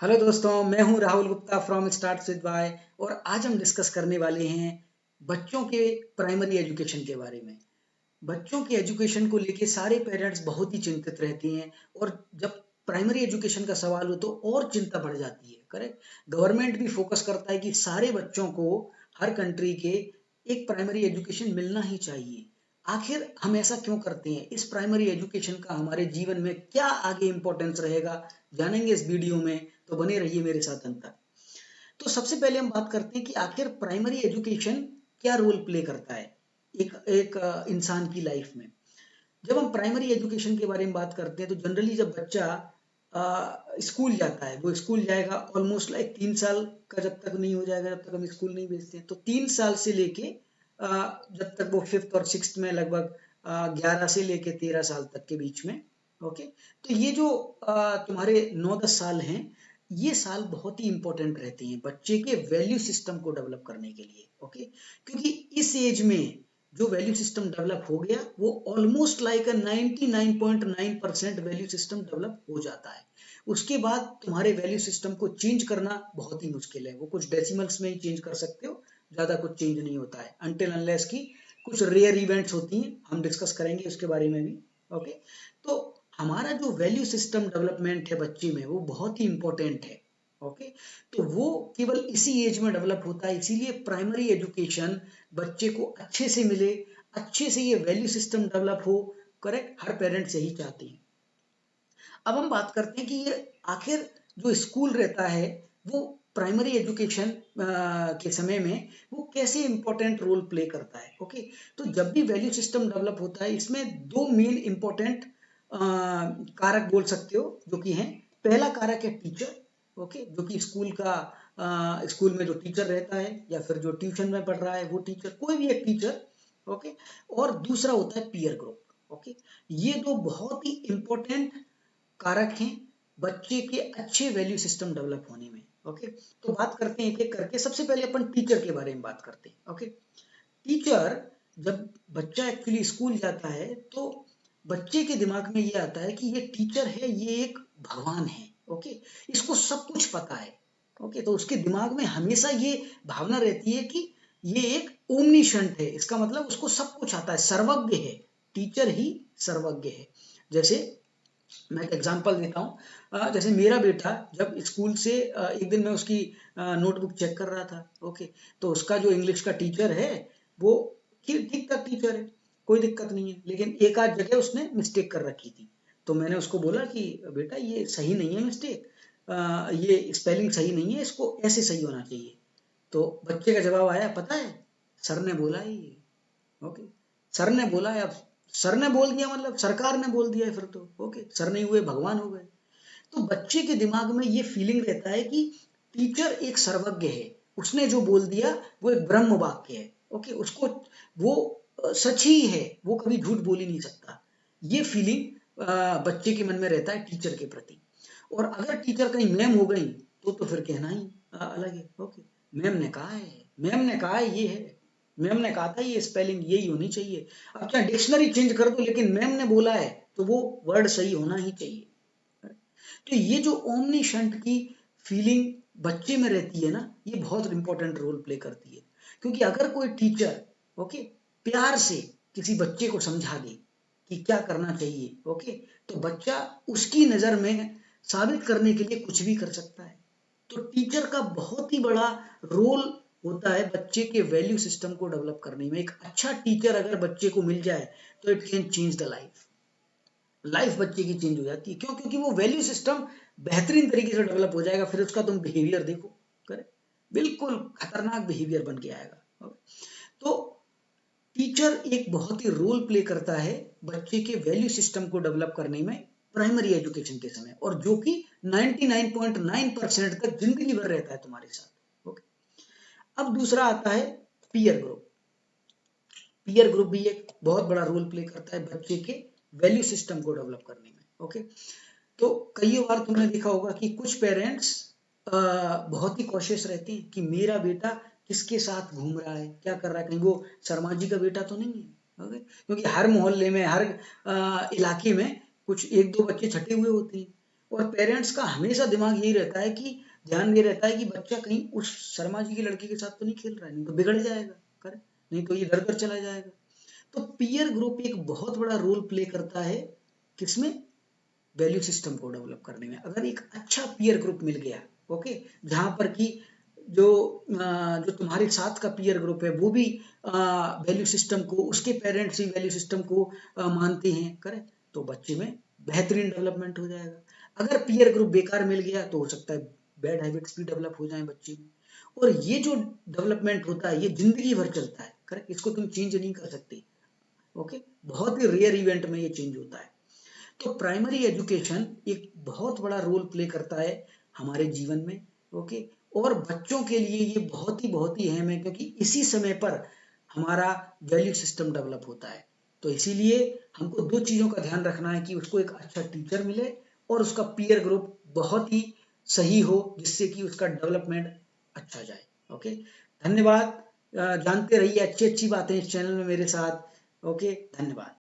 Hello दोस्तों, मैं हूं Rahul Gupta from start with Y. और आज हम डिस्कस करने वाले हैं बच्चों के प्राइमरी एजुकेशन के बारे में। बच्चों की एजुकेशन को लेके सारे पेरेंट्स बहुत ही चिंतित रहते हैं। और जब प्राइमरी एजुकेशन का सवाल हो तो और चिंता बढ़ जाती है। करेक्ट, गवर्नमेंट भी फोकस करता है कि सारे बच्चों को हर कंट्री के एक प्राइमरी एजुकेशन मिलना ही चाहिए। आखिर हम ऐसा क्यों करते हैं? इस प्राइमरी एजुकेशन का हमारे जीवन में क्या आगे इम्पोर्टेंस रहेगा, जानेंगे इस वीडियो में। तो बने रहिए मेरे साथ अंत तक। तो सबसे पहले हम बात करते हैं कि आखिर प्राइमरी एजुकेशन क्या रोल प्ले करता है एक एक इंसान की लाइफ में। जब हम प्राइमरी एजुकेशन के बारे में बात करते हैं तो जनरली जब बच्चा स्कूल जाता है, वो स्कूल जाएगा ऑलमोस्ट लाइक 3 साल का जब तक नहीं हो जाएगा, जब तक हम स्कूल नहीं भेजते हैं, तो 3 साल से लेके जब तक वो फिफ्थ और सिक्स्थ में लगभग 11 से लेके 13 साल तक के बीच में। ओके, तो ये जो तुम्हारे 9-10 साल हैं, ये साल बहुत ही इंपॉर्टेंट रहते हैं बच्चे के वैल्यू सिस्टम को डेवलप करने के लिए। ओके, क्योंकि इस एज में जो वैल्यू सिस्टम डेवलप हो गया वो almost like 99.9% value system develop हो जाता है। उसके बाद तुम्हारे वैल्यू सिस्टम को चेंज करना बहुत ही मुश्किल है। वो कुछ डेसिमल्स में ही चेंज कर सकते हो, ज्यादा कुछ चेंज नहीं होता है अनटिल अनलेस की कुछ रेयर इवेंट्स होती हैं, हम डिस्कस करेंगे उसके बारे में भी। ओके, तो हमारा जो वैल्यू सिस्टम डेवलपमेंट है बच्चे में वो बहुत ही इंपॉर्टेंट है। ओके, तो वो केवल इसी एज में डेवलप होता है, इसीलिए प्राइमरी एजुकेशन बच्चे को अच्छे से मिले, अच्छे से ये वैल्यू सिस्टम डेवलप हो। करेक्ट, हर पेरेंट्स यही चाहते हैं। अब हम बात करते हैं कि ये आखिर जो स्कूल रहता है वो प्राइमरी एजुकेशन के समय में वो कैसे इंपॉर्टेंट रोल प्ले करता है। ओके, तो जब भी वैल्यू सिस्टम डेवलप होता है इसमें दो मेन इंपॉर्टेंट कारक बोल सकते हो जो कि हैं। पहला कारक है टीचर। ओके, जो कि स्कूल में जो टीचर रहता है या फिर जो ट्यूशन में पढ़ रहा है वो टीचर, कोई भी एक टीचर। ओके, और दूसरा होता है पीयर ग्रुप। ओके, ये दो बहुत ही इंपॉर्टेंट कारक हैं बच्चे के अच्छे वैल्यू सिस्टम डेवलप होने में। ओके, तो बात करते हैं एक एक करके। सबसे पहले अपन टीचर के बारे में बात करते हैं। ओके, टीचर, जब बच्चा एक्चुअली स्कूल जाता है तो बच्चे के दिमाग में ये आता है कि ये टीचर है, ये एक भगवान है। ओके, इसको सब कुछ पता है। ओके, तो उसके दिमाग में हमेशा ये भावना रहती है कि ये एक ओमनीशंट है, इसका मतलब उसको सब कुछ आता है, सर्वज्ञ है। टीचर ही सर्वज्ञ है। जैसे मैं एक एग्जांपल देता हूँ। जैसे मेरा बेटा जब स्कूल से एक दिन मैं उसकी नोटबुक चेक कर रहा था। ओके, तो उसका जो इंग्लिश का टीचर है वो ठीक ठीक ठाक टीचर है, कोई दिक्कत नहीं है, लेकिन एक आध जगह उसने मिस्टेक कर रखी थी। तो मैंने उसको बोला कि बेटा ये सही नहीं है मिस्टेक, ये स्पेलिंग सही नहीं है, इसको ऐसे सही होना चाहिए। तो बच्चे का जवाब आया, पता है सर ने बोला है ये। ओके, सर ने बोला है। अब सर ने बोल दिया मतलब सरकार ने बोल दिया है फिर तो। ओके, सर नहीं हुए भगवान हो गए। तो बच्चे के दिमाग में ये फीलिंग रहता है कि टीचर एक सर्वज्ञ है, उसने जो बोल दिया वो एक ब्रह्म वाक्य है। ओके, उसको वो सच ही है, वो कभी झूठ बोल ही नहीं सकता। ये फीलिंग बच्चे के मन में रहता है टीचर के प्रति। और अगर टीचर कहीं मैम हो गई तो फिर कहना ही अलग है। ओके, मैम ने कहा है, मैम ने कहा है ये है, मैम ने कहा था ये स्पेलिंग यही होनी चाहिए। अब चाहे डिक्शनरी चेंज कर दो लेकिन मैम ने बोला है तो वो वर्ड सही होना ही चाहिए। तो ये जो ओमनीशंट की फीलिंग बच्चे में रहती है ना, ये बहुत इंपॉर्टेंट रोल प्ले करती है। क्योंकि अगर कोई टीचर ओके प्यार से किसी बच्चे को समझा दे कि क्या करना चाहिए, ओके, तो बच्चा उसकी नजर में साबित करने के लिए कुछ भी कर सकता है। तो टीचर का बहुत ही बड़ा रोल होता है बच्चे के वैल्यू सिस्टम को डेवलप करने में। एक अच्छा टीचर अगर बच्चे को मिल जाए तो it can change the life. Life बच्चे की चेंज हो जाती है। क्यों? क्योंकि वो वैल्यू सिस्टम बेहतरीन तरीके से डेवलप हो जाएगा। फिर उसका तुम बिहेवियर देखो, करे बिल्कुल खतरनाक बिहेवियर बन के आएगा। तो टीचर एक बहुत ही रोल प्ले करता है बच्चे के वैल्यू सिस्टम को डेवलप करने में प्राइमरी एजुकेशन के समय, और जो कि 99.9% तक जिंदगी भर रहता है तुम्हारे साथ। ओके, अब दूसरा आता है पीयर ग्रुप। पीयर ग्रुप भी एक बहुत बड़ा रोल प्ले करता है बच्चे के वैल्यू सिस्टम को डेवलप करने में। ओके, तो कई बार तुमने देखा होगा कि कुछ पेरेंट्स बहुत ही कॉशियस रहते हैं कि मेरा बेटा किसके साथ घूम रहा है, क्या कर रहा है, कहीं वो शर्मा जी का बेटा तो नहीं है। ओके, क्योंकि हर मोहल्ले में हर इलाके में कुछ एक दो बच्चे छटे हुए होते हैं। और पेरेंट्स का हमेशा दिमाग यही रहता है कि ध्यान ये रहता है कि बच्चा कहीं उस शर्मा जी की लड़की के साथ तो नहीं खेल रहा है, नहीं तो बिगड़ जाएगा, करें, नहीं तो ये इधर उधर चला जाएगा। तो पीयर ग्रुप एक बहुत बड़ा रोल प्ले करता है किसमें, वैल्यू सिस्टम को डेवलप करने में। अगर एक अच्छा पीयर ग्रुप मिल गया, ओके, जहां पर कि जो जो तुम्हारे साथ का पीयर ग्रुप है वो भी वैल्यू सिस्टम को, उसके पेरेंट्स भी वैल्यू सिस्टम को मानते हैं, करें, तो बच्चे में बेहतरीन डेवलपमेंट हो जाएगा। अगर पीयर ग्रुप बेकार मिल गया तो हो सकता है बैड हैबिट्स भी डेवलप हो जाए बच्चे में। और ये जो डेवलपमेंट होता है ये जिंदगी भर चलता है, करेक्ट, इसको तुम चेंज नहीं कर सकते, ओके, बहुत ही रेयर इवेंट में ये चेंज होता है। तो प्राइमरी एजुकेशन एक बहुत बड़ा रोल प्ले करता है हमारे जीवन में, ओके, और बच्चों के लिए ये बहुत ही अहम है, क्योंकि इसी समय पर हमारा वैल्यू सिस्टम डेवलप होता है। तो इसीलिए हमको दो चीज़ों का ध्यान रखना है कि उसको एक अच्छा टीचर मिले और उसका पीयर ग्रुप बहुत ही सही हो, जिससे कि उसका डेवलपमेंट अच्छा जाए। ओके, धन्यवाद। जानते रहिए अच्छी अच्छी बातें इस चैनल में मेरे साथ। ओके, धन्यवाद।